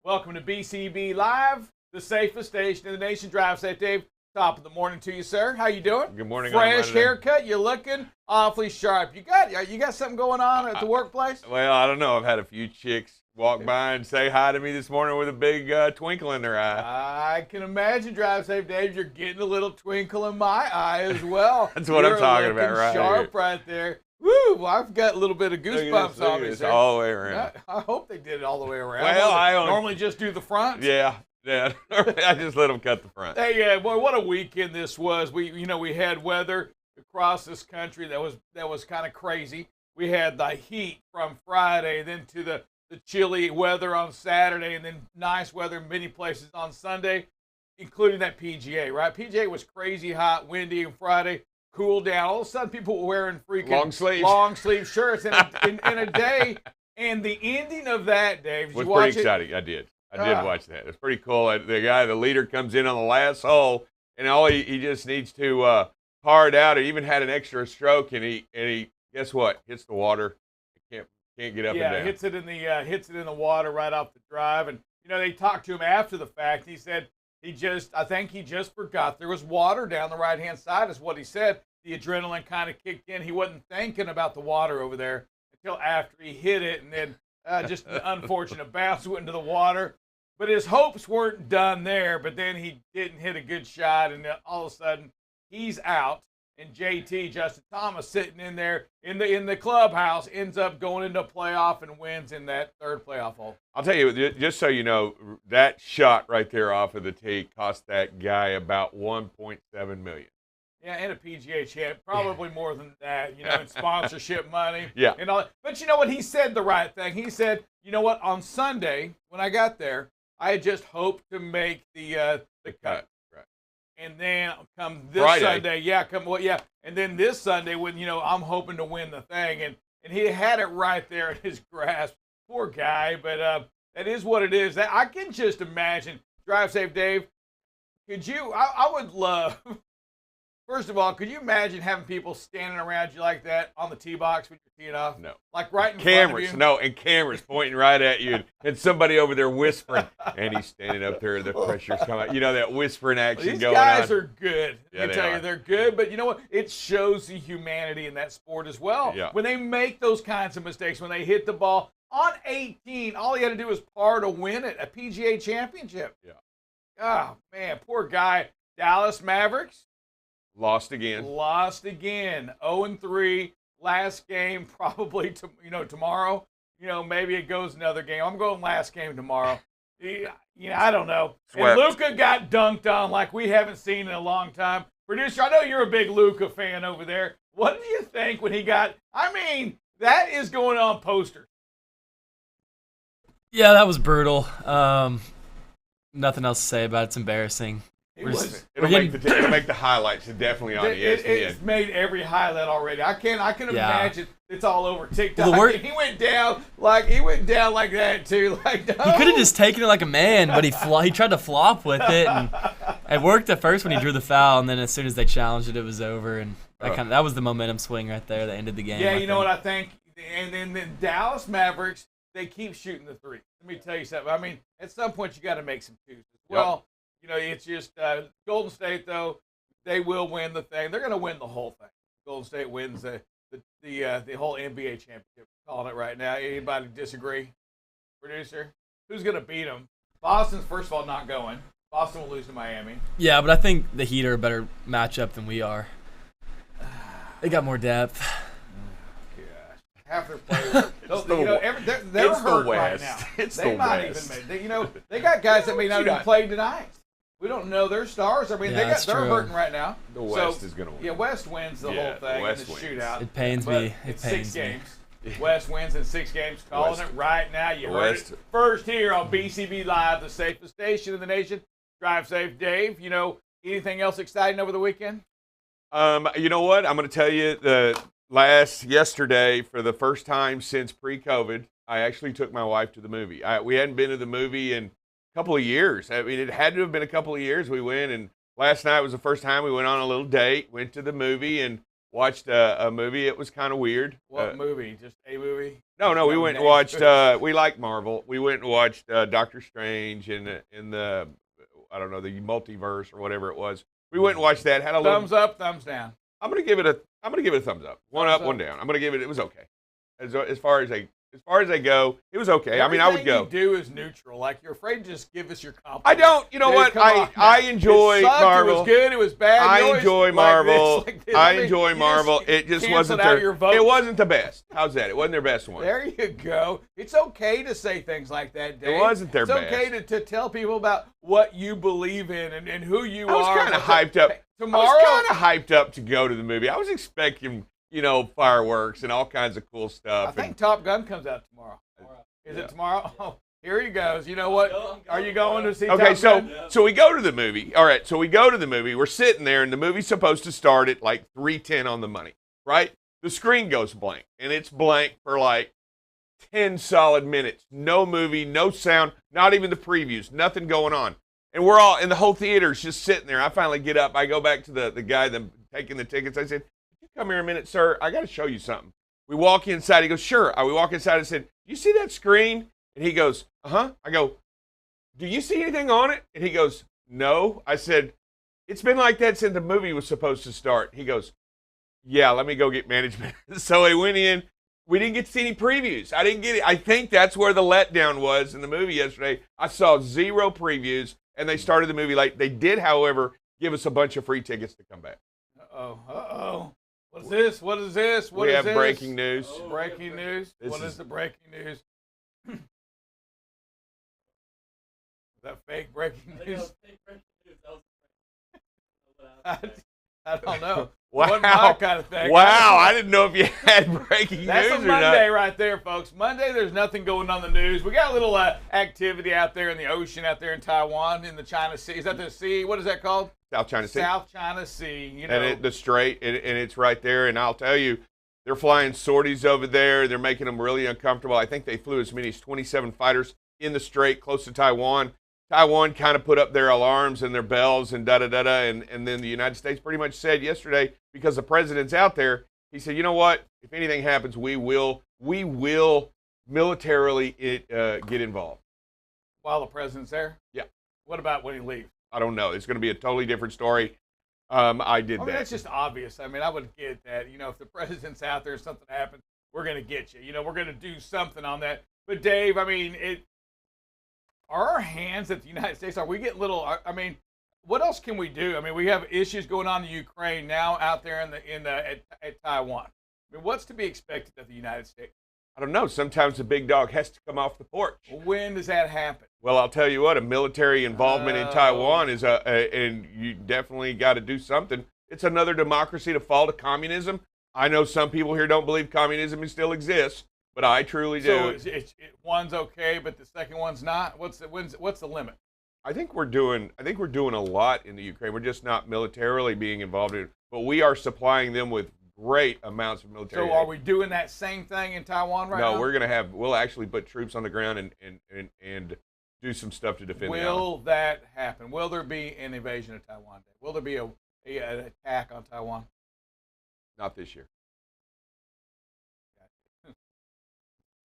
Welcome to BCB Live, the safest station in the nation. Drive safe, Dave. Top of the morning to you, sir. How you doing? Good morning. Fresh haircut. You're looking awfully sharp. You got something going on at the workplace? Well, I don't know. I've had a few chicks walk by and say hi to me this morning with a big twinkle in their eye. I can imagine, Drive safe, Dave. You're getting a little twinkle in my eye as well. That's what I'm talking about, right sharp here. Right there. Woo! Well, I've got a little bit of goosebumps on me, sir. All the way around. I hope they did it all the way around. Well, I normally just do the front. Yeah. I just let them cut the front. Hey, boy, what a weekend this was. We had weather across this country that was kind of crazy. We had the heat from Friday, then to the chilly weather on Saturday, and then nice weather in many places on Sunday, including that PGA, right? PGA was crazy hot, windy on Friday, cooled down. All of a sudden, people were wearing freaking long sleeve shirts in a day. And the ending of that, Dave, did you watch pretty exciting. I did watch that. It's pretty cool. The leader comes in on the last hole, and all he just needs to par it out. He even had an extra stroke, and he guess what? Hits the water. Can't get up and down. Yeah, hits it in the water right off the drive. And they talked to him after the fact. He said I think he just forgot there was water down the right hand side, is what he said. The adrenaline kind of kicked in. He wasn't thinking about the water over there until after he hit it, and then just an unfortunate bounce went into the water. But his hopes weren't done there. But then he didn't hit a good shot, and then all of a sudden he's out. And JT, Justin Thomas, sitting in there in the clubhouse, ends up going into a playoff and wins in that third playoff hole. I'll tell you, just so you know, that shot right there off of the tee cost that guy about $1.7 million. Yeah, and a PGA champ, probably more than that, in sponsorship money. Yeah. And all. But you know what? He said the right thing. He said, you know what? On Sunday, when I got there, I had just hoped to make the cut. Right. And then come this Friday. Sunday, and then this Sunday when I'm hoping to win the thing, and he had it right there in his grasp. Poor guy, but that is what it is. I can just imagine. Drive safe, Dave. Could you? I would love. First of all, could you imagine having people standing around you like that on the tee box when you're teeing off? No. Like right in front of you? No, and cameras pointing right at you, and somebody over there whispering, and he's standing up there, the pressure's coming. That whispering action going on. These guys are good. Yeah, I tell you, they're good, but you know what? It shows the humanity in that sport as well. Yeah. When they make those kinds of mistakes, when they hit the ball on 18, all he had to do was par to win it, a PGA championship. Yeah. Oh, man, poor guy. Dallas Mavericks. Lost again. 0-3. Last game probably tomorrow. Maybe it goes another game. I'm going last game tomorrow. I don't know. Swept. And Luka got dunked on like we haven't seen in a long time. Producer, I know you're a big Luka fan over there. What do you think when he got? I mean, that is going on posters. Yeah, that was brutal. Nothing else to say about it. It's embarrassing. It'll make the highlights definitely on ESPN. It's made every highlight already. I can imagine it's all over TikTok. Well, he went down like that too. Like, no. He could have just taken it like a man, but he tried to flop with it, and it worked at first when he drew the foul, and then as soon as they challenged it, it was over, and that was the momentum swing right there that ended the game. Yeah, what I think, and then the Dallas Mavericks, they keep shooting the three. Let me tell you something. I mean, at some point you got to make some twos. Well. It's just Golden State, though, they will win the thing. They're going to win the whole thing. Golden State wins the whole NBA championship. Calling it right now. Anybody disagree? Producer? Who's going to beat them? Boston's, first of all, not going. Boston will lose to Miami. Yeah, but I think the Heat are a better matchup than we are. They got more depth. Half their players, they're hurt right now. They might even make. They got guys that may not even play tonight. We don't know their stars. I mean, they're hurting right now. The West is going to win. Yeah, West wins the whole thing in the shootout. It pains me. It pains 6 me. games. West wins in 6 games. Calling it right now. You heard it first here on BCB Live, the safest station in the nation. Drive safe, Dave. Anything else exciting over the weekend? You know what? I'm going to tell you yesterday, for the first time since pre-COVID, I actually took my wife to the movie. We hadn't been to the movie in couple of years. I mean, it had to have been a couple of years we went, and last night was the first time we went on a little date, went to the movie, and watched a movie. It was kind of weird. What movie? Just a movie? No, we went and watched. We like Marvel. We went and watched Doctor Strange in the I don't know, the multiverse or whatever it was. We went and watched that. Had a thumbs up, thumbs down. I'm gonna give it a thumbs up. One up, one down. I'm gonna give it. It was okay. As far as they go, it was okay. Everything I would go. You do is neutral. Like you're afraid to just give us your compliment. I don't. You know what? I enjoy Marvel. It was good. It was bad. I enjoy Marvel. I enjoy Marvel. It just wasn't it wasn't the best. How's that? It wasn't their best one. There you go. It's okay to say things like that, Dave. It wasn't their best. It's okay to tell people about what you believe in and who you are. I was kind of hyped up. Tomorrow, I was kind of hyped up to go to the movie. I was expecting, fireworks and all kinds of cool stuff. I think Top Gun comes out tomorrow. Is it tomorrow? Oh, here he goes. You know what? Are you going to see Top Gun? So we go to the movie. All right, so we go to the movie. We're sitting there, and the movie's supposed to start at like 3:10 on the money, right? The screen goes blank, and it's blank for like 10 solid minutes. No movie, no sound, not even the previews, nothing going on. And we're all, and the whole theater's just sitting there. I finally get up. I go back to the guy that's taking the tickets. I said, "Could you come here a minute, sir? I got to show you something." We walk inside. He goes, "Sure." We walk inside. I said, "You see that screen?" And he goes, "Uh-huh." I go, "Do you see anything on it?" And he goes, "No." I said, "It's been like that since the movie was supposed to start." He goes, "Yeah, let me go get management." So he went in. We didn't get to see any previews. I didn't get it. I think that's where the letdown was in the movie yesterday. I saw 0 previews, and they started the movie late. They did, however, give us a bunch of free tickets to come back. Uh-oh. What is this? What is this? We have breaking news. Breaking news? What is the breaking news? Is that fake breaking news? I don't know. Wow. My kind of thing. Wow. I didn't know if you had breaking news or not. That's a Monday right there, folks. Monday, there's nothing going on in the news. We got a little activity out there in the ocean out there in Taiwan, in the China Sea. Is that the sea? What is that called? South China Sea. South China Sea. And the strait, and it's right there. And I'll tell you, they're flying sorties over there. They're making them really uncomfortable. I think they flew as many as 27 fighters in the strait close to Taiwan. Taiwan kind of put up their alarms and their bells and da-da-da-da, and then the United States pretty much said yesterday, because the president's out there, he said, "You know what? If anything happens, we will militarily get involved." While the president's there? Yeah. What about when he leaves? I don't know. It's going to be a totally different story. I did that. That's just obvious. I mean, I would get that. If the president's out there and something happens, we're going to get you. We're going to do something on that. But, Dave, I mean, are our hands at the United States, are we getting little, I mean, what else can we do? I mean, we have issues going on in Ukraine now out there at Taiwan. I mean, what's to be expected of the United States? I don't know. Sometimes the big dog has to come off the porch. When does that happen? Well, I'll tell you what, a military involvement in Taiwan is and you definitely got to do something. It's another democracy to fall to communism. I know some people here don't believe communism still exists, but I truly do. So one's okay, but the second one's not. What's the limit? I think we're doing a lot in the Ukraine. We're just not militarily being involved in it, but we are supplying them with great amounts of military aid. So are we doing that same thing in Taiwan right now? No, we'll actually put troops on the ground and do some stuff to defend the island. Will that happen? Will there be an invasion of Taiwan? Will there be an attack on Taiwan? Not this year.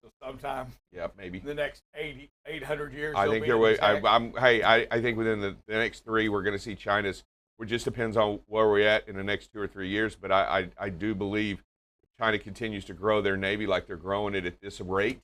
So sometime. Yeah, maybe. The next 800 years. I think I think within the next 3, we're going to see China's. It just depends on where we're at in the next 2 or 3 years. But I do believe if China continues to grow their Navy like they're growing it at this rate.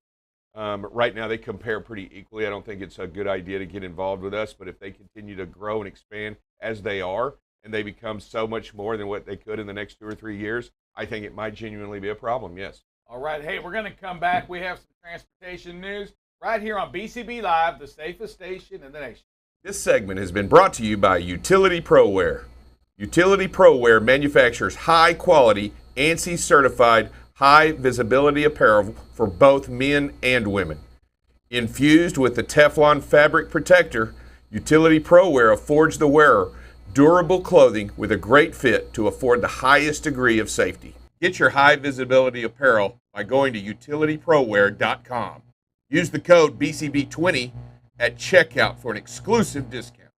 Right now, they compare pretty equally. I don't think it's a good idea to get involved with us. But if they continue to grow and expand as they are, and they become so much more than what they could in the next 2 or 3 years, I think it might genuinely be a problem, yes. All right. Hey, we're going to come back. We have some transportation news right here on BCB Live, the safest station in the nation. This segment has been brought to you by Utility ProWear. Utility ProWear manufactures high-quality, ANSI-certified, high-visibility apparel for both men and women. Infused with the Teflon fabric protector, Utility ProWear affords the wearer durable clothing with a great fit to afford the highest degree of safety. Get your high-visibility apparel by going to utilityproware.com. Use the code BCB20 at checkout for an exclusive discount.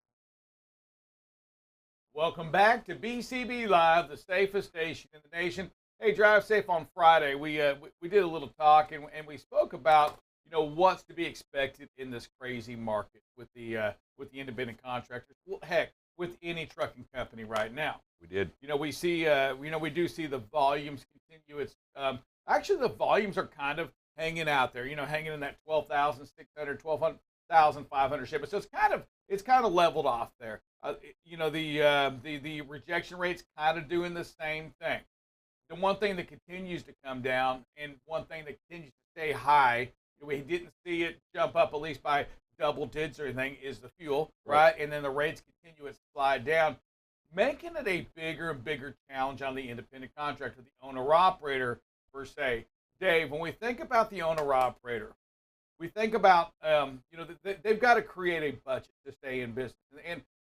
Welcome back to BCB Live, the safest station in the nation. Hey, Drive Safe on Friday. We did a little talk and we spoke about what's to be expected in this crazy market with the independent contractors. Well, heck, with any trucking company right now. We did. We see we do see the volumes continue. It's actually the volumes are kind of hanging out there. Hanging in that 12,600, 12,500 shipments. So it's kind of leveled off there. The rejection rate's kind of doing the same thing. The one thing that continues to come down and one thing that continues to stay high, we didn't see it jump up at least by double digits or anything, is the fuel, right? And then the rates continue to slide down, making it a bigger and bigger challenge on the independent contractor, the owner-operator per se. Dave, when we think about the owner-operator, we think about, they've got to create a budget to stay in business.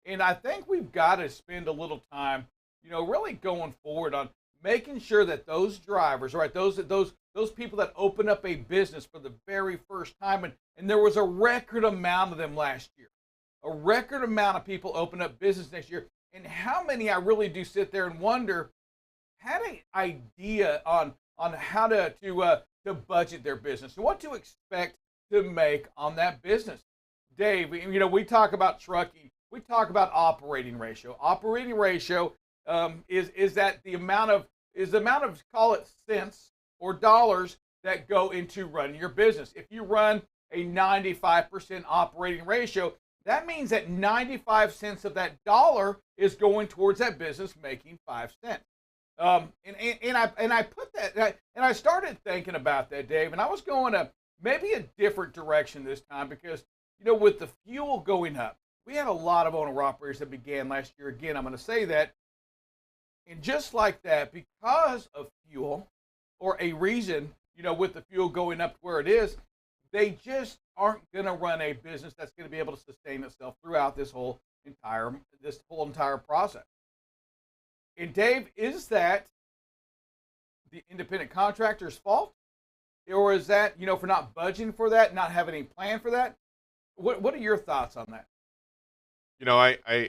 And I think we've got to spend a little time, really going forward on making sure that those drivers, right, those people that open up a business for the very first time, and there was a record amount of them last year, a record amount of people open up business next year, and how many I really do sit there and wonder, had an idea on how to budget their business and what to expect to make on that business. Dave, we talk about trucking. We talk about operating ratio. Operating ratio is the amount of call it cents or dollars that go into running your business. If you run a 95% operating ratio, that means that 95 cents of that dollar is going towards that business making 5 cents. And I put that and I started thinking about that, Dave, and I was going to maybe a different direction this time because with the fuel going up, we had a lot of owner-operators that began last year. Again, I'm going to say that. And just like that, because of fuel or a reason, with the fuel going up to where it is, they just aren't going to run a business that's going to be able to sustain itself throughout this whole entire process. And Dave, is that the independent contractor's fault? Or is that, for not budgeting for that, not having any plan for that? What are your thoughts on that? I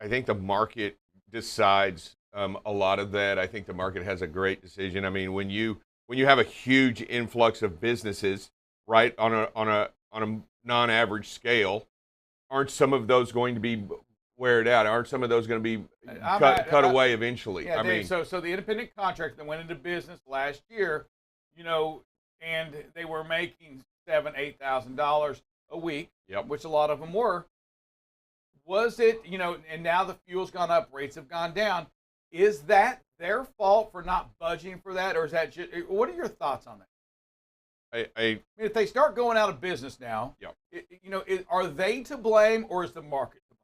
think the market decides a lot of that. I think the market has a great decision. I mean, when you have a huge influx of businesses, right, on a non-average scale, aren't some of those going to be wear it out? Aren't some of those going to be cut away eventually? Yeah, Dave, so the independent contractor that went into business last year, and they were making $7,000-8,000 a week, which a lot of them were. Was it, and now the fuel's gone up, rates have gone down. Is that their fault for not budgeting for that, or is that just, what are your thoughts on that? I mean, if they start going out of business now, are they to blame, or is the market to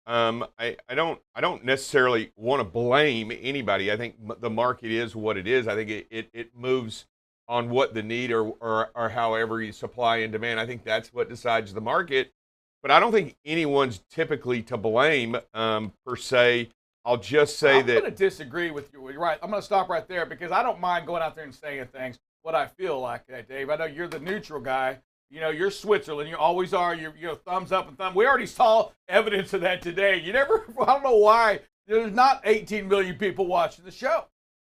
blame? I don't necessarily want to blame anybody. I think the market is what it is. I think it moves on what the need or however you supply and demand. I think that's what decides the market. But I don't think anyone's typically to blame per se. I'll just say that I'm going to disagree with you. You're right. I'm going to stop right there because I don't mind going out there and saying things what I feel like that, Dave. I know you're the neutral guy. You're Switzerland. You always are. You're thumbs up and thumb. We already saw evidence of that today. I don't know why there's not 18 million people watching the show.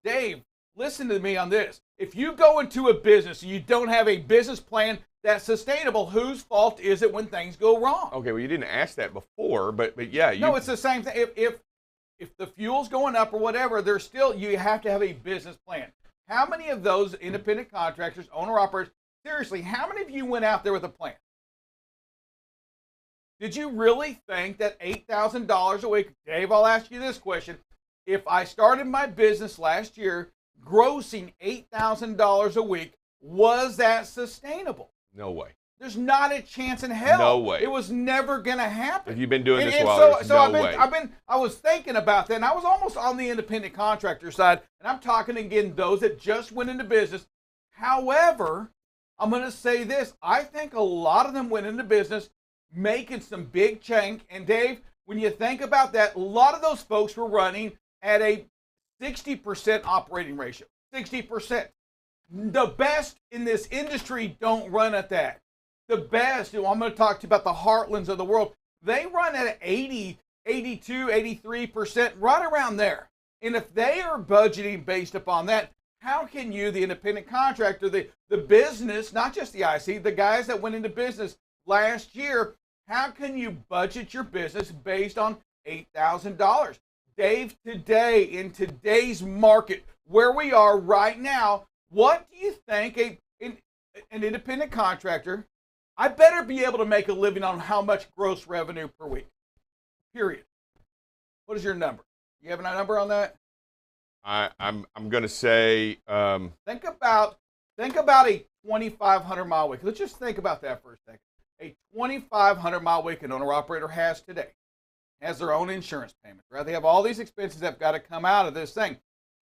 Dave, listen to me on this. If you go into a business and you don't have a business plan that's sustainable, whose fault is it when things go wrong? Okay, well, you didn't ask that before, but yeah. No, it's the same thing. If the fuel's going up or whatever, you have to have a business plan. How many of those independent contractors, owner-operators, seriously, how many of you went out there with a plan? Did you really think that $8,000 a week, Dave, I'll ask you this question. If I started my business last year grossing $8,000 a week, was that sustainable? No way. There's not a chance in hell. No way. It was never going to happen. If you've been doing this a while, there's no way. I was thinking about that, and I was almost on the independent contractor side, and I'm talking again those that just went into business. However, I'm going to say this. I think a lot of them went into business making some big change. And Dave, when you think about that, a lot of those folks were running at a 60% operating ratio. 60%. The best in this industry don't run at that. The best, I'm going to talk to you about the Heartlands of the world. They run at 80 82, 83%, right around there. And if they are budgeting based upon that, how can you, the independent contractor, the business, not just the IC, the guys that went into business last year, how can you budget your business based on $8,000? Dave, today, in today's market, where we are right now, what do you think an independent contractor, I better be able to make a living on how much gross revenue per week, period. What is your number? You have a number on that? I'm going to say. Think about a 2,500 mile week. Let's just think about that for a second. A 2,500 mile week an owner operator has today, has their own insurance payments, right? They have all these expenses that have got to come out of this thing.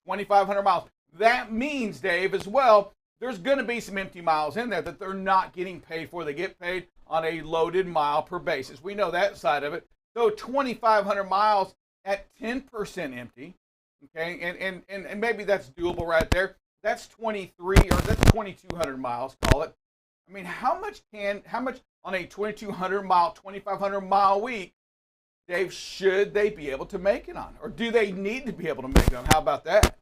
2,500 miles. That means, Dave, as well, there's going to be some empty miles in there that they're not getting paid for. They get paid on a loaded mile per basis. We know that side of it. So 2,500 miles at 10% empty, okay, and maybe that's doable right there. That's 2,200 miles, call it. I mean, how much on a 2,200 mile, 2,500 mile week, Dave, should they be able to make it on? Or do they need to be able to make it on? How about that?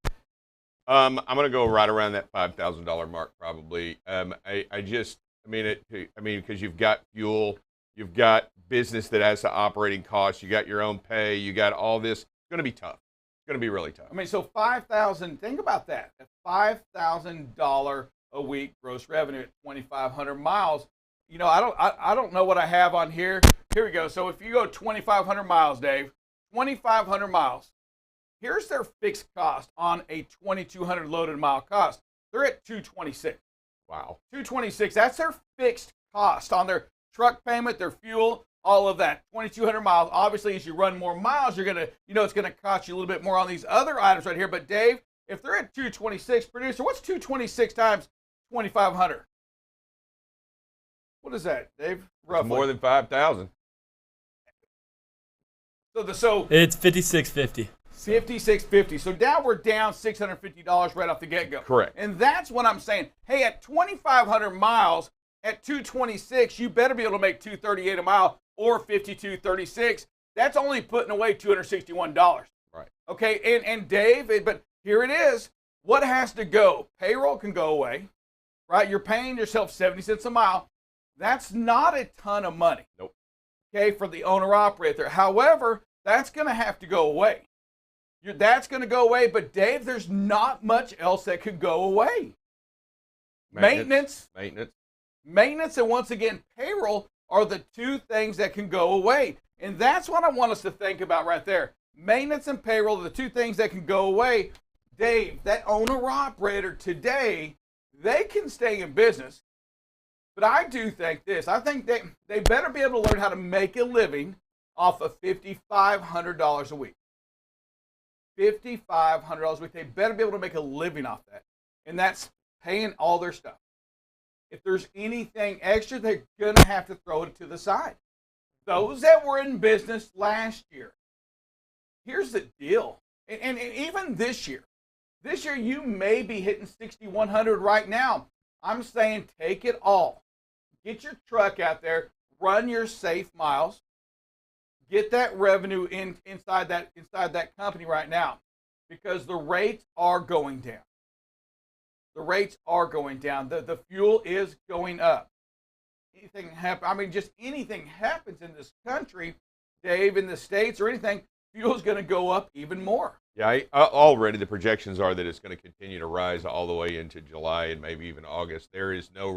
I'm going to go right around that $5,000 mark, probably. Because you've got fuel, you've got business that has the operating costs, you got your own pay, you got all this. It's going to be tough. It's going to be really tough. I mean, so $5,000. Think about that. $5,000 a week gross revenue at 2,500 miles. You know, I don't know what I have on here. Here we go. So if you go 2,500 miles, Dave, 2,500 miles. Here's their fixed cost on a 2,200 loaded mile cost. They're at $226. Wow. $226. That's their fixed cost on their truck payment, their fuel, all of that. 2,200 miles. Obviously, as you run more miles, you're gonna, it's gonna cost you a little bit more on these other items right here. But Dave, if they're at 226, producer, what's 226 times 2,500? What is that, Dave? Roughly. It's more than 5,000. So it's 56.50. 56.50. So now we're down $650 right off the get-go. Correct. And that's what I'm saying. Hey, at 2,500 miles, at 226, you better be able to make $238 a mile or $52.36. That's only putting away $261. Right. Okay, and Dave, but here it is. What has to go? Payroll can go away, right? You're paying yourself 70 cents a mile. That's not a ton of money. Nope. Okay, for the owner-operator. However, that's going to have to go away. That's going to go away, but Dave, there's not much else that could go away. Maintenance, and once again, payroll are the two things that can go away. And that's what I want us to think about right there. Maintenance and payroll are the two things that can go away. Dave, that owner-operator today, they can stay in business. But I do think this. I think they better be able to learn how to make a living off of $5,500 a week. $5,500 a week. They better be able to make a living off that. And that's paying all their stuff. If there's anything extra, they're going to have to throw it to the side. Those that were in business last year, here's the deal. And even this year you may be hitting 6,100 right now. I'm saying take it all. Get your truck out there, run your safe miles, get that revenue inside that company right now, because the rates are going down. The rates are going down. The fuel is going up. Anything happens in this country, Dave, in the States or anything, fuel is going to go up even more. Yeah, already the projections are that it's going to continue to rise all the way into July and maybe even August. There is no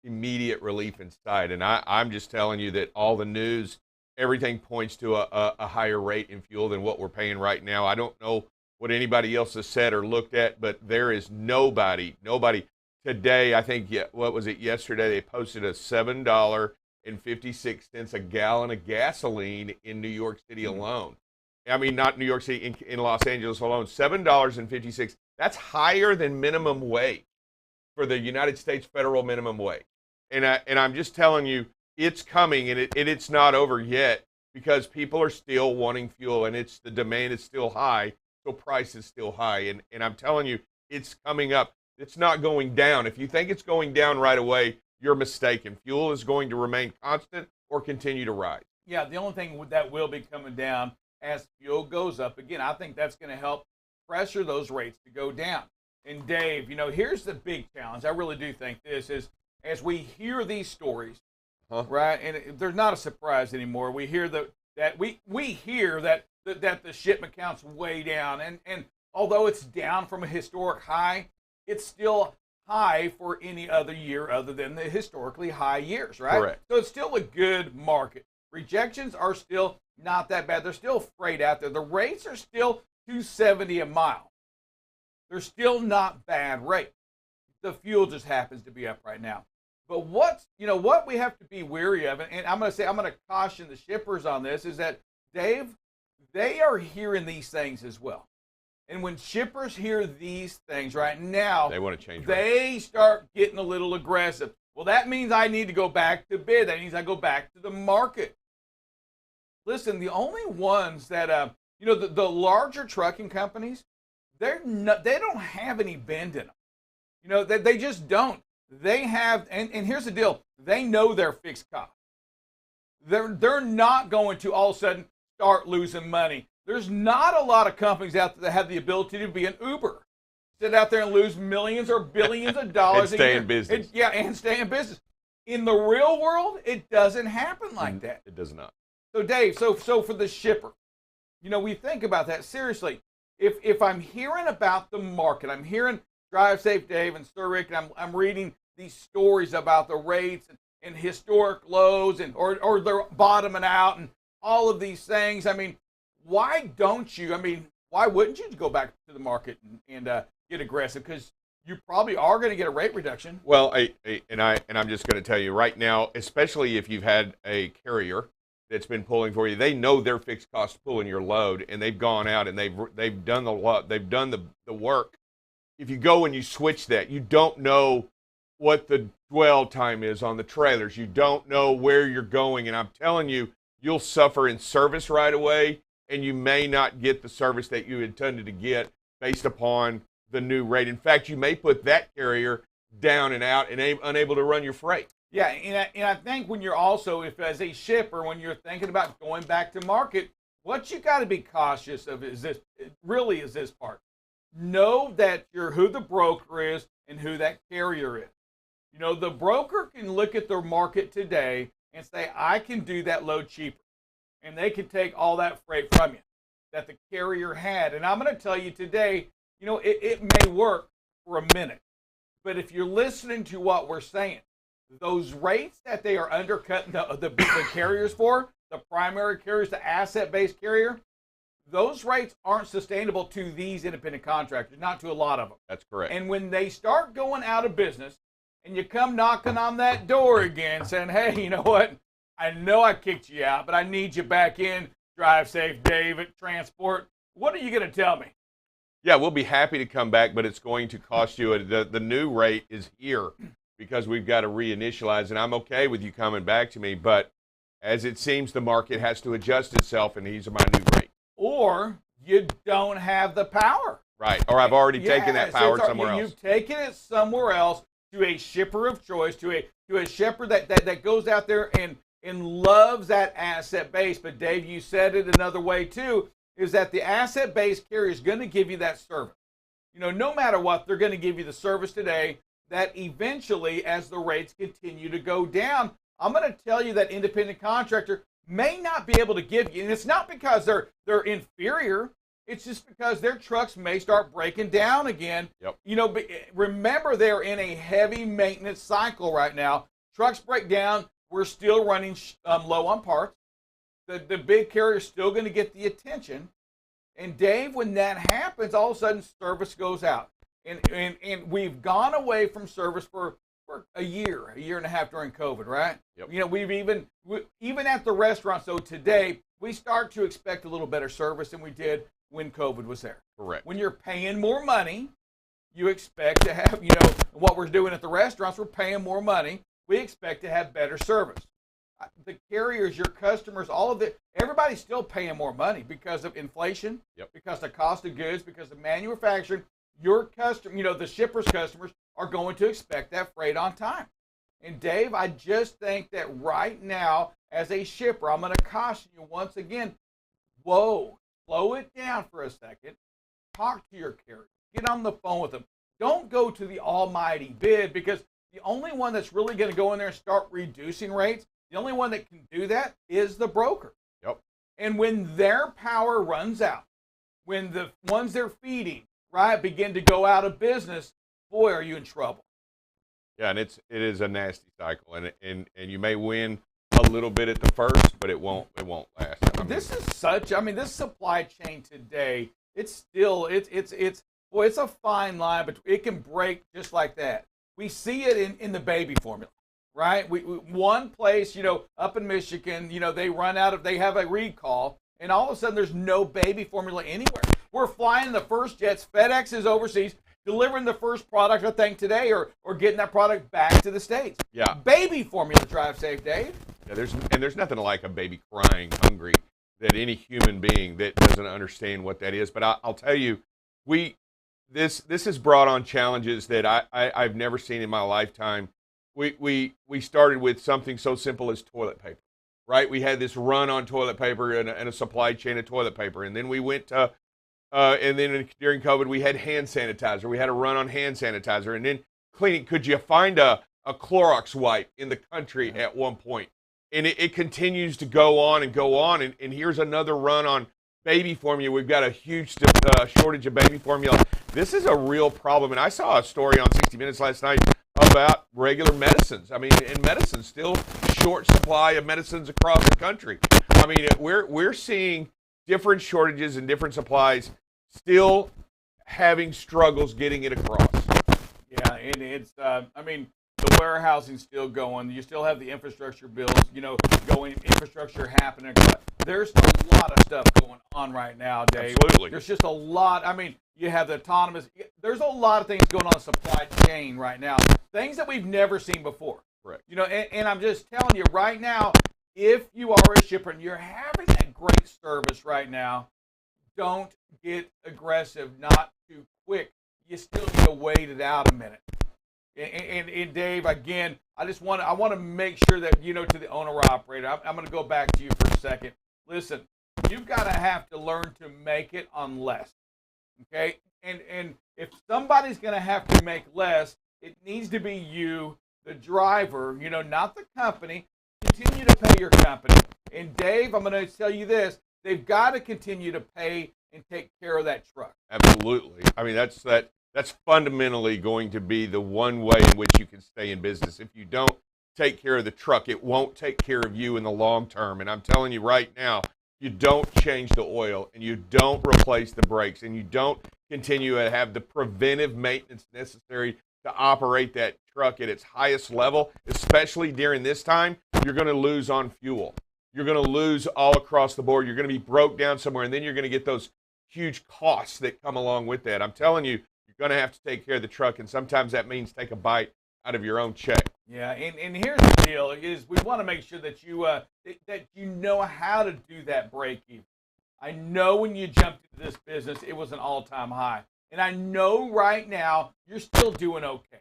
immediate relief in sight. And I'm just telling you that all the news, everything points to a higher rate in fuel than what we're paying right now. I don't know what anybody else has said or looked at, but there is nobody today. I think, what was it, yesterday, they posted a $7.56 a gallon of gasoline in New York City alone. I mean, not New York City, in Los Angeles alone, $7.56. That's higher than minimum wage for the United States federal minimum wage. And I'm just telling you, it's coming, and it's not over yet, because people are still wanting fuel, and the demand is still high, so price is still high. And I'm telling you, it's coming up. It's not going down. If you think it's going down right away, you're mistaken. Fuel is going to remain constant or continue to rise. Yeah, the only thing that will be coming down as fuel goes up, again, I think that's going to help pressure those rates to go down. And Dave, here's the big challenge. I really do think this is, as we hear these stories, right, and there's not a surprise anymore. We hear that we hear that the shipment count's way down, and although it's down from a historic high, it's still high for any other year other than the historically high years, right? Correct. So it's still a good market. Rejections are still not that bad. There's still freight out there. The rates are still $2.70 a mile. They're still not bad rates. The fuel just happens to be up right now. But what we have to be wary of, and I'm going to caution the shippers on this, is that, Dave, they are hearing these things as well. And when shippers hear these things right now, they want to change. They start getting a little aggressive. Well, that means I need to go back to bid. That means I go back to the market. Listen, the only ones that the larger trucking companies, they don't have any bend in them. They just don't. They have, and here's the deal: they know their fixed cost. They're not going to all of a sudden start losing money. There's not a lot of companies out there that have the ability to be an Uber, sit out there and lose millions or billions of dollars and stay in business. And stay in business. In the real world, it doesn't happen like that. It does not. So, Dave, so for the shipper, we think about that seriously. If I'm hearing about the market, I'm hearing Drive Safe Dave and Sir Rick, and I'm reading these stories about the rates and historic lows or they're bottoming out and all of these things. I mean, why wouldn't you go back to the market and get aggressive? Because you probably are going to get a rate reduction. Well, I'm just going to tell you right now, especially if you've had a carrier that's been pulling for you, they know their fixed cost pulling your load, and they've gone out and they've done the work. If you go and you switch that, you don't know what the dwell time is on the trailers. You don't know where you're going, and I'm telling you, you'll suffer in service right away, and you may not get the service that you intended to get based upon the new rate. In fact, you may put that carrier down and out and unable to run your freight. Yeah, and I think when you're also, if as a shipper, when you're thinking about going back to market, what you got to be cautious of is this part. Know that who the broker is and who that carrier is. The broker can look at the market today and say, I can do that load cheaper. And they can take all that freight from you that the carrier had. And I'm going to tell you today, it may work for a minute. But if you're listening to what we're saying, those rates that they are undercutting the carriers for, the primary carriers, the asset-based carrier, those rates aren't sustainable to these independent contractors, not to a lot of them. That's correct. And when they start going out of business and you come knocking on that door again saying, hey, you know what? I know I kicked you out, but I need you back in. Drive Safe Dave at Transport. What are you going to tell me? Yeah, we'll be happy to come back, but it's going to cost you. The new rate is here because we've got to reinitialize, and I'm okay with you coming back to me, but as it seems the market has to adjust itself, and these are my new rate. Or you don't have the power. Right, or I've already taken that power somewhere else. You've taken it somewhere else to a shipper of choice, to a shipper that goes out there and loves that asset base. But Dave, you said it another way too, is that the asset-based carrier is going to give you that service. No matter what, they're going to give you the service today that eventually, as the rates continue to go down, I'm going to tell you that independent contractor may not be able to give you, and it's not because they're inferior. It's just because their trucks may start breaking down again. Yep. Remember, they're in a heavy maintenance cycle right now. Trucks break down. We're still running low on parts. The big carrier is still going to get the attention. And Dave, when that happens, all of a sudden service goes out. And we've gone away from service for a year and a half during COVID, right? Yep. We've even at the restaurant. So today we start to expect a little better service than we did when COVID was there. Correct. When you're paying more money, you expect to have, what we're doing at the restaurants, we're paying more money. We expect to have better service. The carriers, your customers, everybody's still paying more money because of inflation, yep, because of cost of goods, because of manufacturing. Your customer, the shipper's customers are going to expect that freight on time. And Dave, I just think that right now, as a shipper, I'm going to caution you once again, slow it down for a second. Talk to your carrier. Get on the phone with them. Don't go to the almighty bid, because the only one that's really going to go in there and start reducing rates, the only one that can do that is the broker. Yep. And when their power runs out, when the ones they're feeding, right, begin to go out of business, boy, are you in trouble. Yeah, and it is a nasty cycle, and you may win a little bit at the first, but it won't last. This supply chain today, it's still it's a fine line, but it can break just like that. We see it in the baby formula, right? We one place, up in Michigan, they have a recall, and all of a sudden there's no baby formula anywhere. We're flying the first jets. FedEx is overseas, delivering the first product, I think, today, or getting that product back to the States. Yeah. Baby formula, drive safe, Dave. Yeah, there's nothing like a baby crying hungry that any human being that doesn't understand what that is. But I'll tell you, this has brought on challenges that I've never seen in my lifetime. We started with something so simple as toilet paper, right? We had this run on toilet paper and a supply chain of toilet paper, and then we went to and then during COVID we had hand sanitizer. We had a run on hand sanitizer, and then cleaning. Could you find a Clorox wipe in the country at one point? And it continues to go on and go on, and here's another run on baby formula. We've got a huge shortage of baby formula. This is a real problem, and I saw a story on 60 Minutes last night about regular medicines. I mean, in medicine, still short supply of medicines across the country. I mean, we're seeing different shortages and different supplies, still having struggles getting it across. Yeah, and it's the warehousing's still going. You still have the infrastructure bills, going, infrastructure happening. There's a lot of stuff going on right now, Dave. Absolutely. There's just a lot. I mean, you have the autonomous. There's a lot of things going on in the supply chain right now. Things that we've never seen before. Correct. And I'm just telling you right now, if you are a shipper and you're having that great service right now, don't get aggressive, not too quick. You still need to wait it out a minute. And Dave, again, I want to make sure that, to the owner-operator, I'm going to go back to you for a second. Listen, you've got to have to learn to make it on less, okay? And if somebody's going to have to make less, it needs to be you, the driver, not the company. Continue to pay your company. And Dave, I'm going to tell you this, they've got to continue to pay and take care of that truck. Absolutely. I mean, that's fundamentally going to be the one way in which you can stay in business. If you don't take care of the truck, it won't take care of you in the long term. And I'm telling you right now, you don't change the oil, and you don't replace the brakes, and you don't continue to have the preventive maintenance necessary to operate that truck at its highest level, especially during this time, you're going to lose on fuel. You're going to lose all across the board. You're going to be broke down somewhere, and then you're going to get those huge costs that come along with that. I'm telling you, you're going to have to take care of the truck, and sometimes that means take a bite out of your own check. Yeah, and here's the deal: is we want to make sure that you know how to do that break even. I know when you jumped into this business, it was an all-time high, and I know right now you're still doing okay.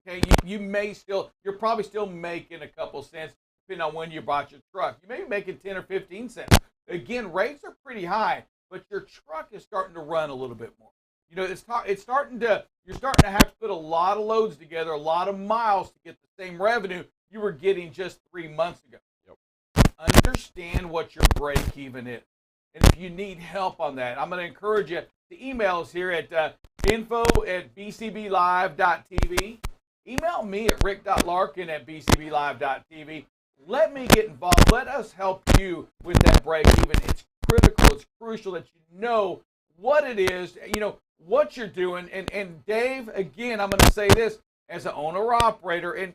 Okay, you're probably still making a couple cents depending on when you bought your truck. You may be making 10 or 15 cents. Again, rates are pretty high, but your truck is starting to run a little bit more. You're starting to have to put a lot of loads together, a lot of miles to get the same revenue you were getting just 3 months ago. Yep. Understand what your break even is. And if you need help on that, I'm going to encourage you to email us here at info@bcblive.tv. Email me at rick.larkin@bcblive.tv. Let me get involved. Let us help you with that break even. It's critical. It's crucial that you know what it is, what you're doing. And Dave, again, I'm going to say this, as an owner-operator, and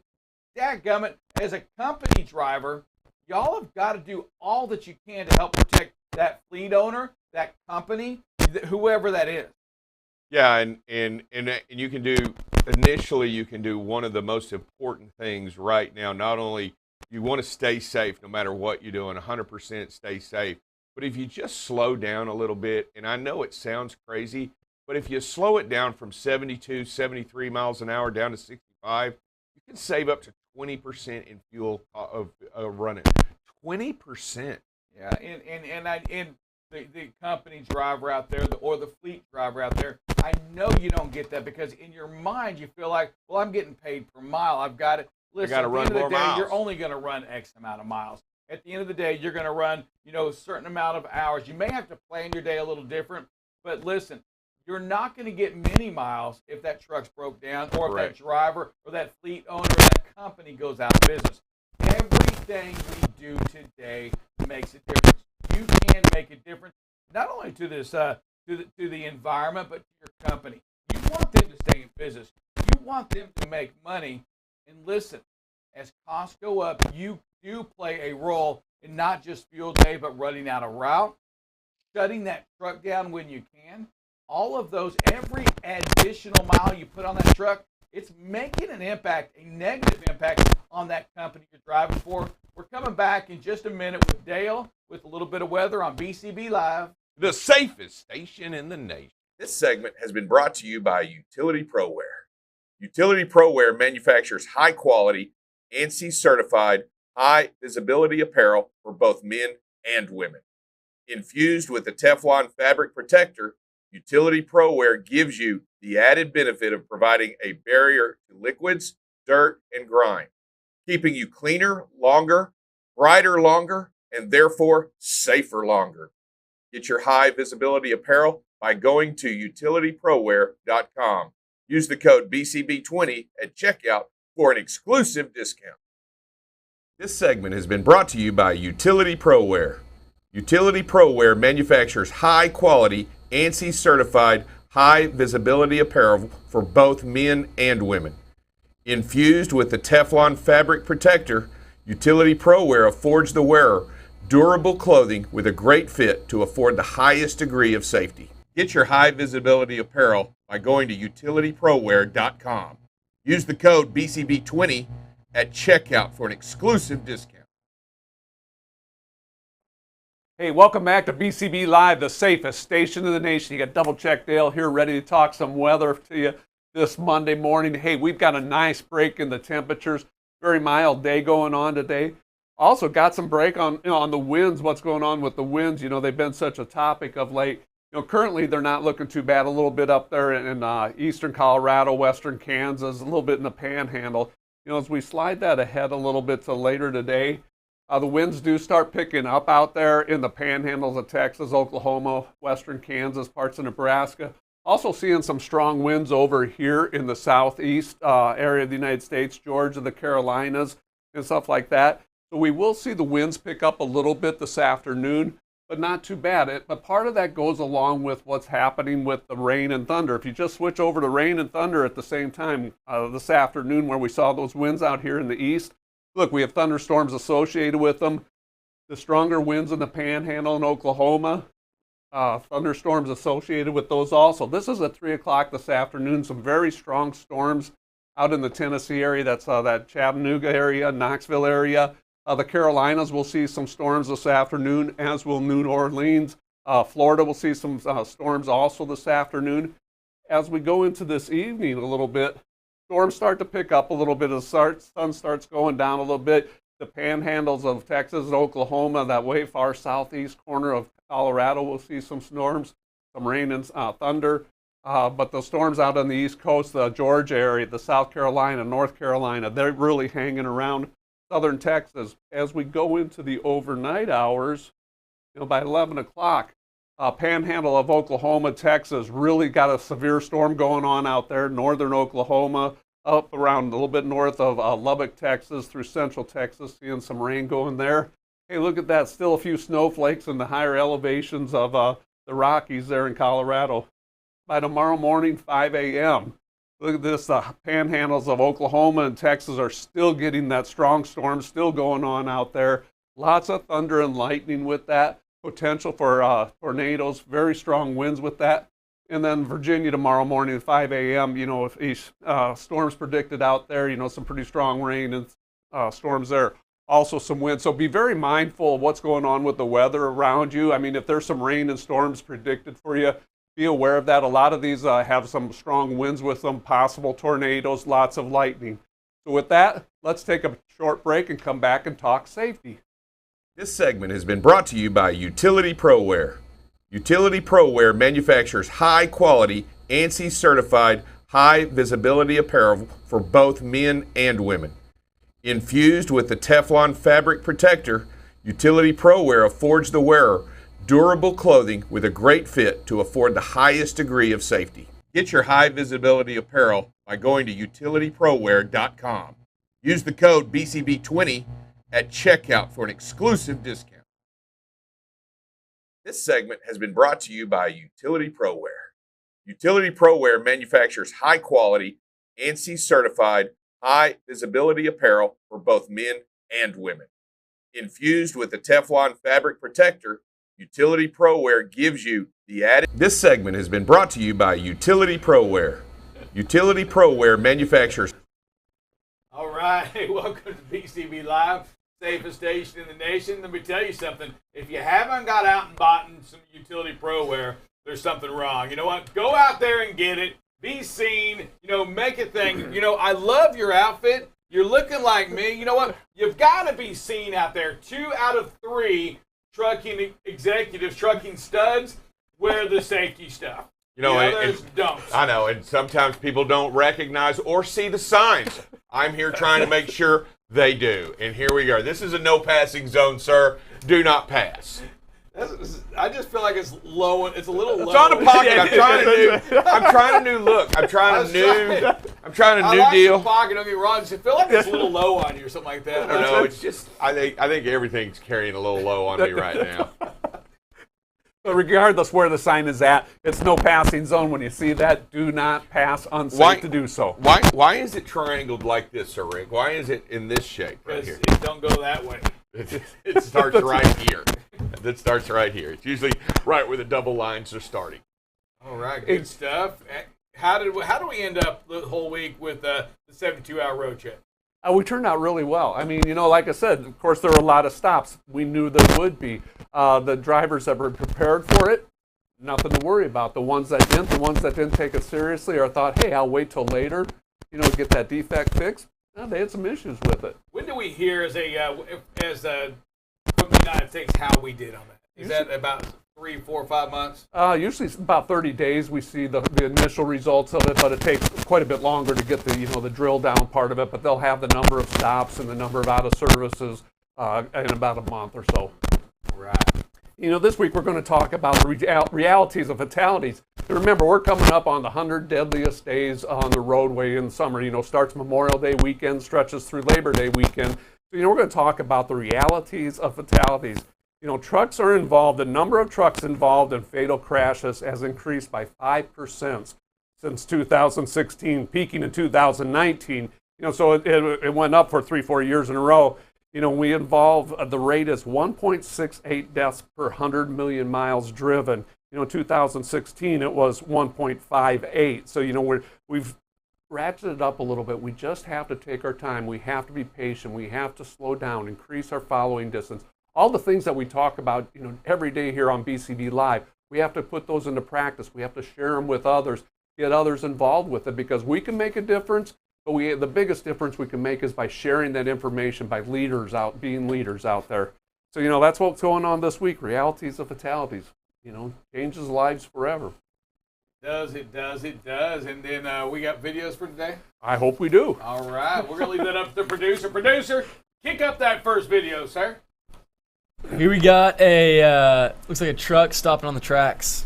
dadgummit, as a company driver, y'all have got to do all that you can to help protect that fleet owner, that company, whoever that is. Yeah, and you can do, initially you can do one of the most important things right now. Not only you want to stay safe no matter what you're doing, 100% stay safe. But if you just slow down a little bit, and I know it sounds crazy, but if you slow it down from 72, 73 miles an hour down to 65, you can save up to 20% in fuel of running. 20%. Yeah, and the company driver out there, or the fleet driver out there, I know you don't get that because in your mind you feel like, well, I'm getting paid per mile. I've got it. Listen, I got to run more miles. You're only going to run X amount of miles. At the end of the day, you're going to run, a certain amount of hours. You may have to plan your day a little different, but listen, you're not going to get many miles if that truck's broke down, or if that driver or that fleet owner or that company goes out of business. Everything we do today makes a difference. You can make a difference, not only to this to the environment, but to your company. You want them to stay in business. You want them to make money. And listen, as costs go up, you do play a role in not just fuel day, but running out of route, shutting that truck down when you can. All of those, every additional mile you put on that truck, it's making an impact, a negative impact on that company you're driving for. We're coming back in just a minute with Dale with a little bit of weather on BCB Live. The safest station in the nation. This segment has been brought to you by Utility ProWear. Utility ProWear manufactures high-quality, ANSI-certified, high-visibility apparel for both men and women. Infused with the Teflon fabric protector, Utility ProWear gives you the added benefit of providing a barrier to liquids, dirt, and grime, keeping you cleaner longer, brighter longer, and therefore safer longer. Get your high visibility apparel by going to utilityproware.com. Use the code BCB20 at checkout for an exclusive discount. This segment has been brought to you by Utility ProWear. Utility ProWear manufactures high-quality, ANSI-certified, high-visibility apparel for both men and women. Infused with the Teflon fabric protector, Utility ProWear affords the wearer durable clothing with a great fit to afford the highest degree of safety. Get your high-visibility apparel by going to utilityproware.com. Use the code BCB20 at checkout for an exclusive discount. Hey, welcome back to BCB Live, the safest station in the nation. You got Double Check Dale here, ready to talk some weather to you this Monday morning. Hey, we've got a nice break in the temperatures. Very mild day going on today. Also got some break on on the winds. What's going on with the winds? They've been such a topic of late. Currently they're not looking too bad. A little bit up there in eastern Colorado, western Kansas, a little bit in the Panhandle. As we slide that ahead a little bit to later today, the winds do start picking up out there in the panhandles of Texas, Oklahoma, western Kansas, parts of Nebraska. Also seeing some strong winds over here in the southeast area of the United States, Georgia, the Carolinas, and stuff like that. So we will see the winds pick up a little bit this afternoon, but not too bad. But part of that goes along with what's happening with the rain and thunder. If you just switch over to rain and thunder at the same time this afternoon, where we saw those winds out here in the east, look, we have thunderstorms associated with them. The stronger winds in the Panhandle in Oklahoma, thunderstorms associated with those also. This is at 3 o'clock this afternoon. Some very strong storms out in the Tennessee area. That's that Chattanooga area, Knoxville area. The Carolinas will see some storms this afternoon, as will New Orleans. Florida will see some storms also this afternoon. As we go into this evening a little bit, storms start to pick up a little bit as the sun starts going down a little bit. The panhandles of Texas and Oklahoma, that way far southeast corner of Colorado, will see some storms, some rain and thunder. But the storms out on the east coast, the Georgia area, the South Carolina, North Carolina, they're really hanging around southern Texas. As we go into the overnight hours, by 11 o'clock, panhandle of Oklahoma, Texas, really got a severe storm going on out there. Northern Oklahoma, up around a little bit north of Lubbock, Texas, through central Texas, seeing some rain going there. Hey, look at that. Still a few snowflakes in the higher elevations of the Rockies there in Colorado. By tomorrow morning, 5 a.m., look at this. The panhandles of Oklahoma and Texas are still getting that strong storm still going on out there. Lots of thunder and lightning with that. Potential for tornadoes, very strong winds with that. And then Virginia tomorrow morning at 5 a.m., storms predicted out there, some pretty strong rain and storms there. Also some wind. So be very mindful of what's going on with the weather around you. I mean, if there's some rain and storms predicted for you, be aware of that. A lot of these have some strong winds with them, possible tornadoes, lots of lightning. So with that, let's take a short break and come back and talk safety. This segment has been brought to you by Utility ProWear. Utility ProWear manufactures high-quality, ANSI-certified, high-visibility apparel for both men and women. Infused with the Teflon fabric protector, Utility ProWear affords the wearer durable clothing with a great fit to afford the highest degree of safety. Get your high-visibility apparel by going to utilityproware.com. Use the code BCB20 at checkout for an exclusive discount. This segment has been brought to you by Utility ProWear. Utility ProWear manufactures high-quality, ANSI-certified, high-visibility apparel for both men and women. Infused with the Teflon fabric protector, Utility ProWear gives you the added. This segment has been brought to you by Utility ProWear. Utility ProWear manufactures. All right, welcome to BCB Live, safest station in the nation. Let me tell you something. If you haven't got out and bought some Utility ProWear, there's something wrong. You know what? Go out there and get it. Be seen. Make a thing. I love your outfit. You're looking like me. You know what? You've got to be seen out there. 2 out of 3 trucking executives, trucking studs, wear the safety stuff. Others don't. I know, and sometimes people don't recognize or see the signs. I'm here trying to make sure they do. And here we go. This is a no passing zone, sir. Do not pass. I just feel like it's low. It's a little low. It's on the pocket. I'm trying a new look. I'm trying a new deal. The pocket. Don't get me wrong. I feel like it's a little low on you or something like that. I don't know. It's just I think everything's carrying a little low on me right now. But regardless where the sign is at, it's no passing zone. When you see that, do not pass. Unsafe to do so. Why is it triangled like this, Sir Rick? Why is it in this shape right here? It don't go that way. It starts right here. It starts right here. It's usually right where the double lines are starting. All right, good stuff. How do we end up the whole week with the 72-hour road trip? We turned out really well. I mean, like I said, of course, there were a lot of stops. We knew there would be. The drivers that were prepared for it, nothing to worry about. The ones that didn't take it seriously or thought, hey, I'll wait till later, get that defect fixed, they had some issues with it. When do we hear as from the United States how we did on that? Is that about 3, 4, 5 months? Usually it's about 30 days we see the initial results of it, but it takes quite a bit longer to get the drill down part of it. But they'll have the number of stops and the number of out of services in about a month or so. Right. This week we're going to talk about the realities of fatalities. And remember, we're coming up on the 100 deadliest days on the roadway in the summer. Starts Memorial Day weekend, stretches through Labor Day weekend. So, we're going to talk about the realities of fatalities. Trucks are involved. The number of trucks involved in fatal crashes has increased by 5% since 2016, peaking in 2019. So it went up for 3-4 years in a row. We involve, the rate is 1.68 deaths per 100 million miles driven. 2016 it was 1.58. So, we've ratcheted it up a little bit. We just have to take our time. We have to be patient. We have to slow down, increase our following distance. All the things that we talk about, every day here on BCB Live, we have to put those into practice. We have to share them with others, get others involved with it, because we can make a difference. But the biggest difference we can make is by sharing that information, by being leaders out there. So, that's what's going on this week. Realities of fatalities. Changes lives forever. It does. And then we got videos for today? I hope we do. All right. We're going to leave that up to the producer. Producer, kick up that first video, sir. Here we got looks like a truck stopping on the tracks.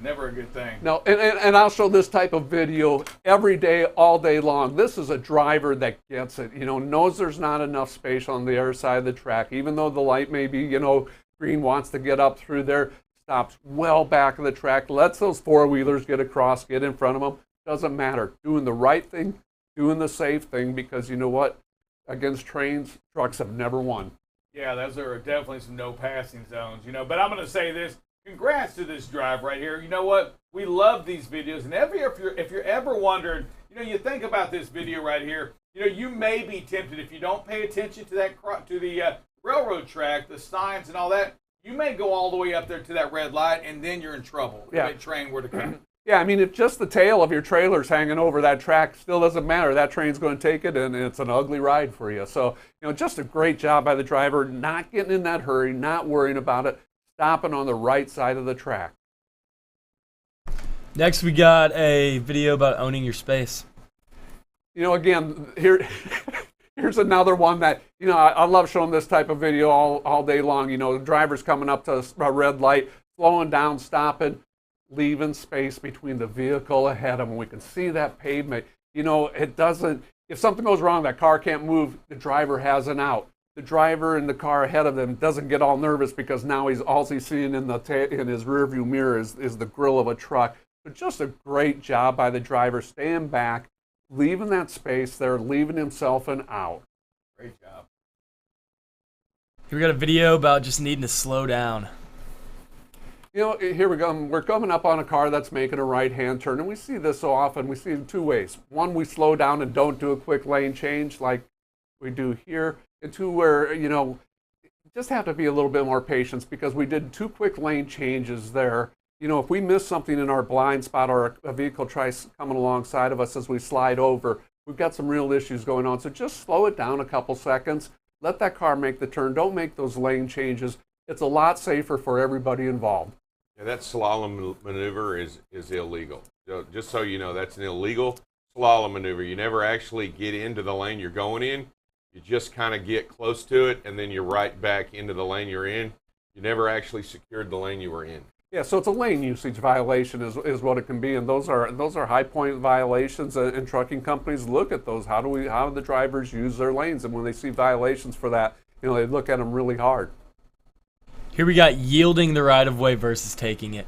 Never a good thing. No, and I'll show this type of video every day, all day long. This is a driver that gets it, knows there's not enough space on the other side of the track, even though the light may be, green, wants to get up through there, stops well back of the track, lets those four-wheelers get across, get in front of them. Doesn't matter. Doing the right thing, doing the safe thing, because you know what? Against trains, trucks have never won. Yeah, those are definitely some no passing zones, but I'm going to say this. Congrats to this drive right here. You know what? We love these videos. And if you're ever wondering, you think about this video right here, you may be tempted if you don't pay attention to the railroad track, the signs and all that, you may go all the way up there to that red light and then you're in trouble if a train were to come. Yeah, I mean, if just the tail of your trailer's hanging over that track, still doesn't matter. That train's going to take it, and it's an ugly ride for you. So, just a great job by the driver, not getting in that hurry, not worrying about it, stopping on the right side of the track. Next, we got a video about owning your space. Again, here's another one that, I love showing this type of video all day long. The driver's coming up to a red light, slowing down, stopping, leaving space between the vehicle ahead of them. We can see that pavement. It doesn't, if something goes wrong, that car can't move, the driver has an out. The driver in the car ahead of them doesn't get all nervous because now all he's seeing in his rearview mirror is the grill of a truck. But just a great job by the driver, staying back, leaving that space there, leaving himself an out. Great job. Here we got a video about just needing to slow down. Here we go. We're coming up on a car that's making a right-hand turn, and we see this so often. We see it in two ways. One, we slow down and don't do a quick lane change like we do here. And two, where, just have to be a little bit more patient because we did 2 quick lane changes there. If we miss something in our blind spot or a vehicle tries coming alongside of us as we slide over, we've got some real issues going on. So just slow it down a couple seconds. Let that car make the turn. Don't make those lane changes. It's a lot safer for everybody involved. Yeah, that slalom maneuver is illegal. So just so you know, that's an illegal slalom maneuver. You never actually get into the lane you're going in. You just kind of get close to it, and then you're right back into the lane you're in. You never actually secured the lane you were in. Yeah, so it's a lane usage violation is what it can be, and those are high point violations. And trucking companies look at those. How do the drivers use their lanes? And when they see violations for that, they look at them really hard. Here we got yielding the right of way versus taking it.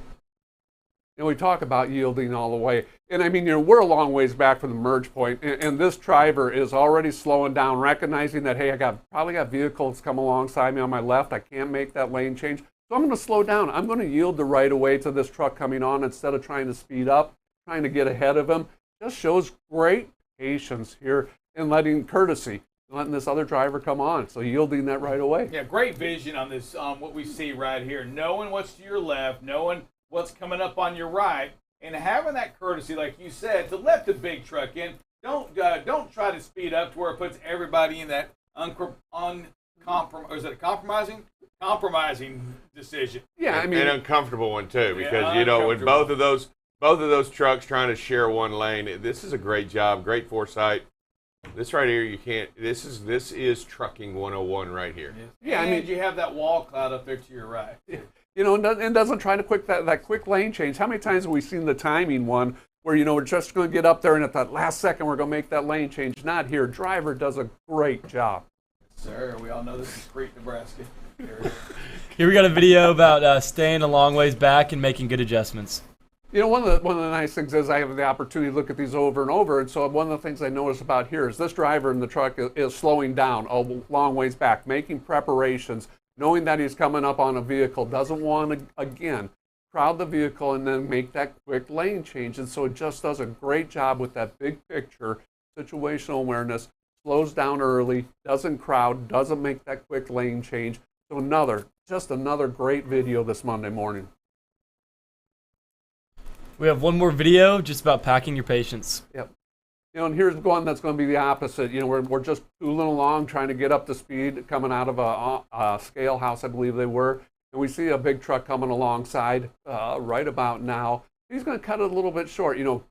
We talk about yielding all the way, and I mean, we're a long ways back from the merge point, and this driver is already slowing down, recognizing that, hey, probably got vehicles come alongside me on my left. I can't make that lane change. So I'm going to slow down. I'm going to yield the right of way to this truck coming on instead of trying to speed up, trying to get ahead of him. Just shows great patience here and letting courtesy, letting this other driver come on. So yielding that right away. Yeah, great vision on this, what we see right here. Knowing what's to your left, knowing what's coming up on your right, and having that courtesy, like you said, to let the big truck in. Don't try to speed up to where it puts everybody in that compromising decision. Yeah, I mean, an uncomfortable one too, because with both of those trucks trying to share one lane, this is a great job, great foresight. This right here, you can't. This is trucking 101 right here. Yeah, I mean, you have that wall cloud up there to your right. And doesn't try to that quick lane change. How many times have we seen the timing one where we're just going to get up there and at that last second we're going to make that lane change? Not here. Driver does a great job. Sir, we all know this is Crete, Nebraska. Here we got a video about staying a long ways back and making good adjustments. One of the nice things is I have the opportunity to look at these over and over, and so one of the things I notice about here is this driver in the truck is slowing down a long ways back, making preparations, knowing that he's coming up on a vehicle, doesn't want to, again, crowd the vehicle and then make that quick lane change. And so it just does a great job with that big picture, situational awareness, slows down early, doesn't crowd, doesn't make that quick lane change. So just another great video this Monday morning. We have one more video just about packing your patience. Yep. And here's one that's going to be the opposite. We're just tooling along, trying to get up to speed, coming out of a scale house, I believe they were. And we see a big truck coming alongside right about now. He's going to cut it a little bit short. Give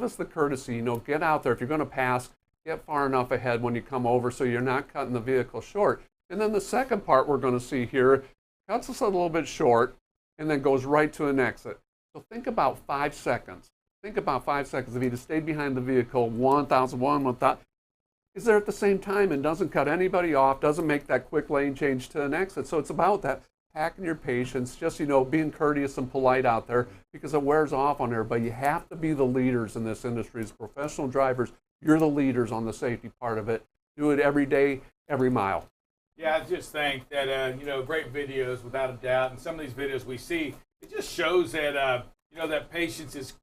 us the courtesy. Get out there. If you're going to pass, get far enough ahead when you come over so you're not cutting the vehicle short. And then the second part we're going to see here cuts us a little bit short and then goes right to an exit. So think about 5 seconds. Think about 5 seconds. If he'd have stayed behind the vehicle, 1,000, is there at the same time and doesn't cut anybody off, doesn't make that quick lane change to an exit. So it's about that, packing your patience, just, being courteous and polite out there because it wears off on everybody. You have to be the leaders in this industry. As professional drivers, you're the leaders on the safety part of it. Do it every day, every mile. Yeah, I just think that, great videos without a doubt. And some of these videos we see, it just shows that, that patience is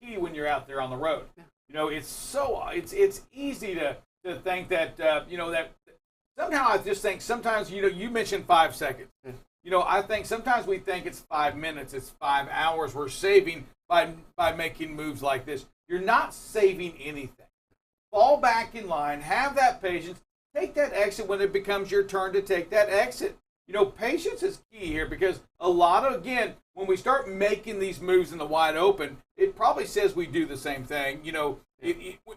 key when you're out there on the road. It's easy to think that, that somehow I just think sometimes, you mentioned 5 seconds. I think sometimes we think it's 5 minutes, it's 5 hours we're saving by making moves like this. You're not saving anything. Fall back in line, have that patience, take that exit when it becomes your turn to take that exit. Patience is key here because again, when we start making these moves in the wide open, it probably says we do the same thing,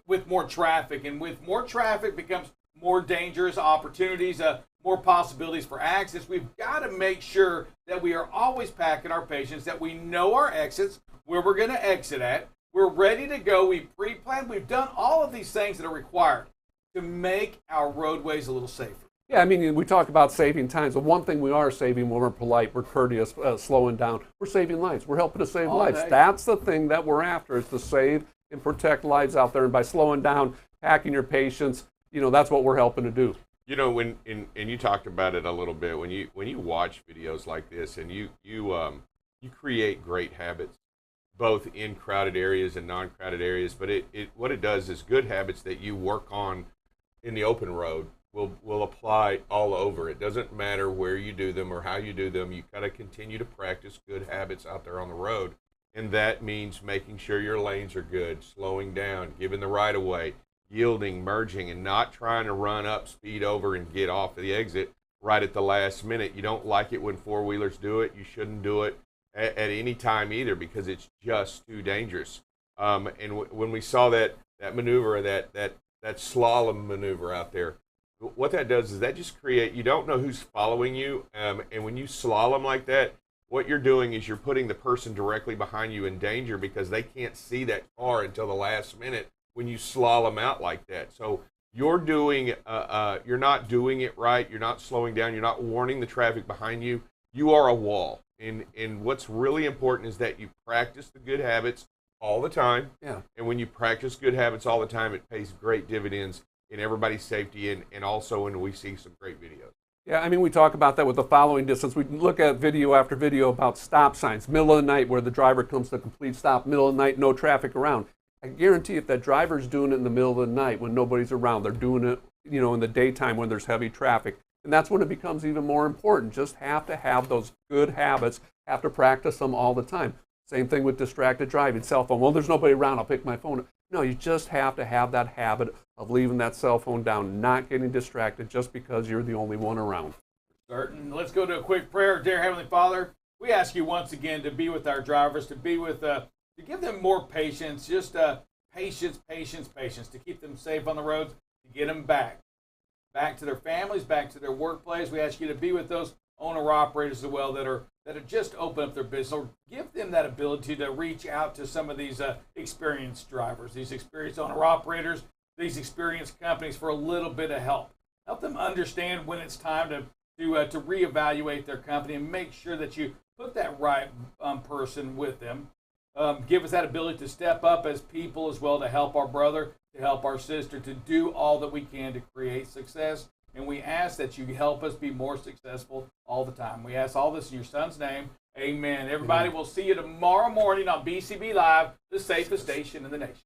with more traffic. And with more traffic becomes more dangerous opportunities, more possibilities for accidents. We've got to make sure that we are always packing our patience, that we know our exits, where we're going to exit at. We're ready to go. We pre-planned. We've done all of these things that are required to make our roadways a little safer. Yeah, I mean, we talk about saving time. So one thing we are saving when we're polite, we're courteous, slowing down, we're saving lives. We're helping to save lives. That's the thing that we're after, is to save and protect lives out there. And by slowing down, packing your patience, that's what we're helping to do. And you talked about it a little bit, when you watch videos like this and you create great habits, both in crowded areas and non-crowded areas. But what it does is good habits that you work on in the open road will apply all over. It doesn't matter where you do them or how you do them. You got to continue to practice good habits out there on the road. And that means making sure your lanes are good, slowing down, giving the right of way, yielding, merging, and not trying to run up, speed over, and get off the exit right at the last minute. You don't like it when four-wheelers do it. You shouldn't do it at any time either, because it's just too dangerous. When we saw that maneuver, that slalom maneuver out there, what that does is that just you don't know who's following you. And when you slalom like that, what you're doing is you're putting the person directly behind you in danger, because they can't see that car until the last minute when you slalom out like that. So you're not doing it right. You're not slowing down. You're not warning the traffic behind you. You are a wall. And what's really important is that you practice the good habits all the time. Yeah. And when you practice good habits all the time, it pays great dividends in everybody's safety, and also when we see some great videos. Yeah, I mean, we talk about that with the following distance. We look at video after video about stop signs, middle of the night where the driver comes to a complete stop, middle of the night, no traffic around. I guarantee if that driver's doing it in the middle of the night when nobody's around, they're doing it, in the daytime when there's heavy traffic. And that's when it becomes even more important. Just have to have those good habits, have to practice them all the time. Same thing with distracted driving, cell phone. Well, there's nobody around, I'll pick my phone up. No, you just have to have that habit of leaving that cell phone down, not getting distracted just because you're the only one around. Certain. Let's go to a quick prayer. Dear Heavenly Father, we ask you once again to be with our drivers, to give them more patience, just patience, to keep them safe on the roads, to get them back to their families, back to their workplace. We ask you to be with those owner-operators as well that are just open up their business, or give them that ability to reach out to some of these experienced drivers, these experienced owner-operators, these experienced companies for a little bit of help. Help them understand when it's time to reevaluate their company, and make sure that you put that right person with them. Give us that ability to step up as people as well, to help our brother, to help our sister, to do all that we can to create success. And we ask that you help us be more successful all the time. We ask all this in your son's name. Amen. Everybody, we'll see you tomorrow morning on BCB Live, the safest station in the nation.